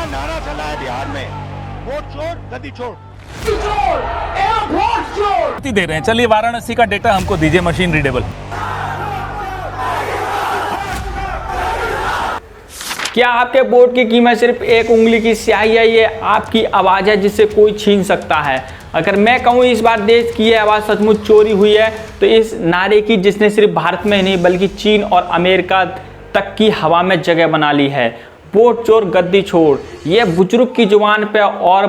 नारा चला है बिहार में, वोट चोर गद्दी छोड़। दे रहे हैं। चलिए वाराणसी का डेटा हमको दीजिए मशीन रीडेबल। क्या आपके वोट की कीमत सिर्फ एक उंगली की स्याही है? ये आपकी आवाज़ है जिसे कोई छीन सकता है। अगर मैं कहूँ इस बार देश की यह आवाज़ सचमुच चोरी हुई है तो इस नारे की, जिसने सिर्फ भारत में नहीं बल्कि चीन और अमेरिका तक की हवा में जगह बना ली है। वोट चोर गद्दी छोड़, ये बुजुर्ग की जुबान पे और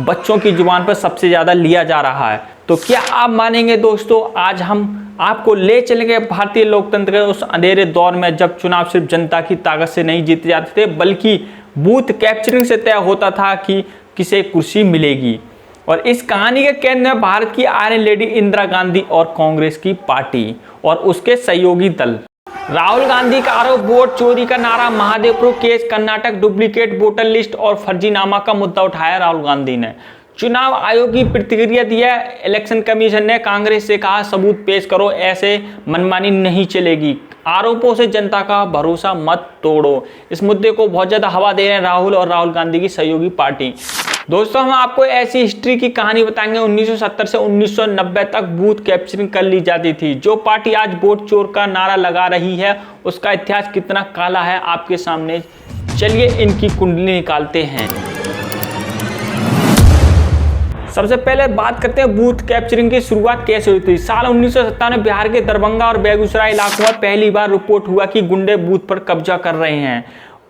बच्चों की जुबान पर सबसे ज़्यादा लिया जा रहा है। तो क्या आप मानेंगे दोस्तों, आज हम आपको ले चलेंगे भारतीय लोकतंत्र के उस अंधेरे दौर में जब चुनाव सिर्फ जनता की ताकत से नहीं जीते जाते थे बल्कि बूथ कैप्चरिंग से तय होता था कि किसे कुर्सी मिलेगी। और इस कहानी के केंद्र में भारत की आयरन लेडी इंदिरा गांधी और कांग्रेस की पार्टी और उसके सहयोगी दल। राहुल गांधी का आरोप, वोट चोरी का नारा, Mahadevpur case, Karnataka duplicate voter list और फर्जीनामा का मुद्दा उठाया राहुल गांधी ने। चुनाव आयोग की प्रतिक्रिया दी है। इलेक्शन कमीशन ने कांग्रेस से कहा सबूत पेश करो, ऐसे मनमानी नहीं चलेगी, आरोपों से जनता का भरोसा मत तोड़ो। इस मुद्दे को बहुत ज्यादा हवा दे रहे हैं राहुल और राहुल गांधी की सहयोगी पार्टी। दोस्तों हम आपको ऐसी हिस्ट्री की कहानी बताएंगे। 1970 से 1990 तक बूथ कैप्चरिंग कर ली जाती थी। जो पार्टी आज वोट चोर का नारा लगा रही है उसका इतिहास कितना काला है आपके सामने। चलिए इनकी कुंडली निकालते हैं। सबसे पहले बात करते हैं बूथ कैप्चरिंग की शुरुआत कैसे हुई थी। साल 1997 में बिहार के दरभंगा और बेगूसराय इलाकों में पहली बार रिपोर्ट हुआ कि गुंडे बूथ पर कब्जा कर रहे हैं।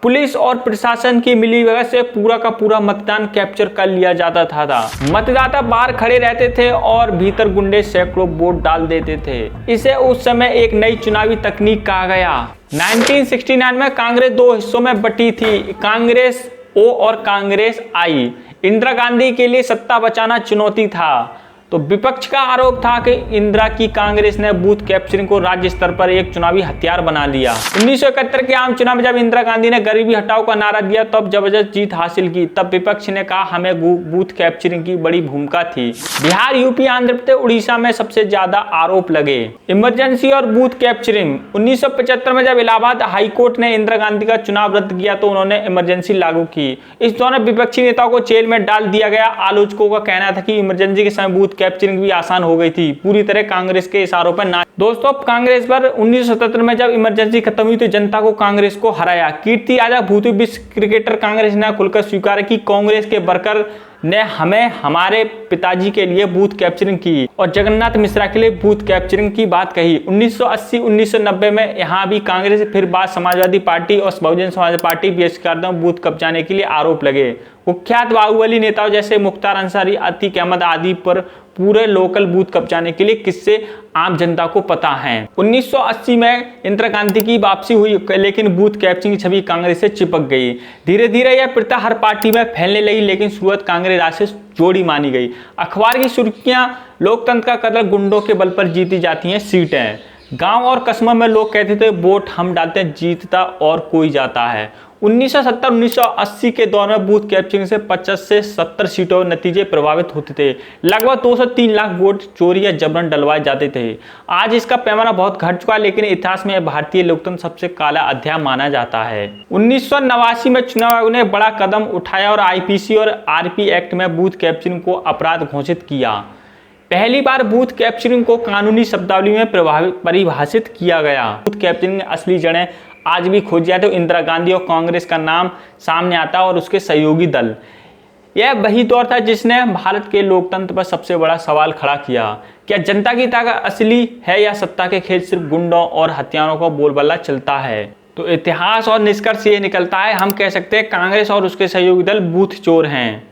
पुलिस और प्रशासन की मिलीभगत से पूरा का पूरा मतदान कैप्चर कर लिया जाता था। मतदाता बाहर खड़े रहते थे और भीतर गुंडे सैकड़ों वोट डाल देते थे। इसे उस समय एक नई चुनावी तकनीक कहा गया। 1969 में कांग्रेस दो हिस्सों में बटी थी, कांग्रेस ओ और कांग्रेस आई। इंदिरा गांधी के लिए सत्ता बचाना चुनौती था। तो विपक्ष का आरोप था कि इंदिरा की कांग्रेस ने बूथ कैप्चरिंग को राज्य स्तर पर एक चुनावी हथियार बना लिया। 1971 के आम चुनाव में जब इंदिरा गांधी ने गरीबी हटाओ का नारा दिया तब जबरदस्त जीत हासिल की। तब विपक्ष ने कहा हमें बूथ कैप्चरिंग की बड़ी भूमिका थी। बिहार, यूपी, आंध्र प्रदेश, उड़ीसा में सबसे ज्यादा आरोप लगे। इमरजेंसी और बूथ कैप्चरिंग। 1975 में जब इलाहाबाद हाईकोर्ट ने इंदिरा गांधी का चुनाव रद्द किया तो उन्होंने इमरजेंसी लागू की। इस दौरान विपक्षी नेताओं को जेल में डाल दिया गया। आलोचकों का कहना था कि इमरजेंसी के समय बूथ कैप्चरिंग भी आसान हो गई थी। पूरी तरह कांग्रेस के इशारों पर ना। दोस्तों कांग्रेस पर 1977 में जब इमरजेंसी खत्म हुई तो जनता को कांग्रेस को हराया। कीर्ति आजाद भूतपूर्व विश्व क्रिकेटर कांग्रेस ने खुलकर स्वीकार की कांग्रेस के वर्कर ने हमें हमारे पिताजी के लिए बूथ कैप्चरिंग की और जगन्नाथ मिश्रा के लिए बूथ कैप्चरिंग की बात कही। 1980-1990 में यहाँ भी कांग्रेस, फिर बाद समाजवादी पार्टी और बहुजन समाज पार्टी बहिष्कार बूथ कब्जाने के लिए आरोप लगे। कुख्यात बाहुबली नेताओं जैसे मुख्तार अंसारी, अतीक अहमद आदि पर पूरे लोकल बूथ कब्जाने के लिए किस्से आम जनता को पता हैं। 1980 में इंदिरा गांधी की वापसी हुई लेकिन बूथ कैप्चरिंग की छवि कांग्रेस से चिपक गई। धीरे धीरे यह प्रथा हर पार्टी में फैलने लगी लेकिन शुरुआत कांग्रेस राज से जोड़ी मानी गई। अखबार की सुर्खियां, लोकतंत्र का कदर गुंडों के बल पर जीती जाती हैं सीटें। गांव और कस्बों में लोग कहते थे वोट हम डालते हैं, जीतता और कोई जाता है। 1970-1980 के दौर में बूथ कैप्चरिंग से 50 से 70 सीटों नतीजे प्रभावित होते थे। लगभग 2 से 3 लाख वोट चोरी या जबरन डलवाए जाते थे। आज इसका पैमाना बहुत घट चुका है लेकिन इतिहास में भारतीय लोकतंत्र सबसे काला अध्याय माना जाता है। 1989 में चुनाव आयोग ने बड़ा कदम उठाया और आईपीसी और आरपी एक्ट में बूथ कैप्चरिंग को अपराध घोषित किया। पहली बार बूथ कैप्चरिंग को कानूनी शब्दावली में परिभाषित किया गया। बूथ कैप्चरिंग की असली जड़ें आज भी खोजी जाए तो इंदिरा गांधी और कांग्रेस का नाम सामने आता और उसके सहयोगी दल। यह वही दौर था जिसने भारत के लोकतंत्र पर सबसे बड़ा सवाल खड़ा किया। क्या जनता की ताकत असली है या सत्ता के खेल सिर्फ गुंडों और हथियारों का बोलबाला चलता है? तो इतिहास और निष्कर्ष ये निकलता है, हम कह सकते हैं कांग्रेस और उसके सहयोगी दल बूथ चोर हैं।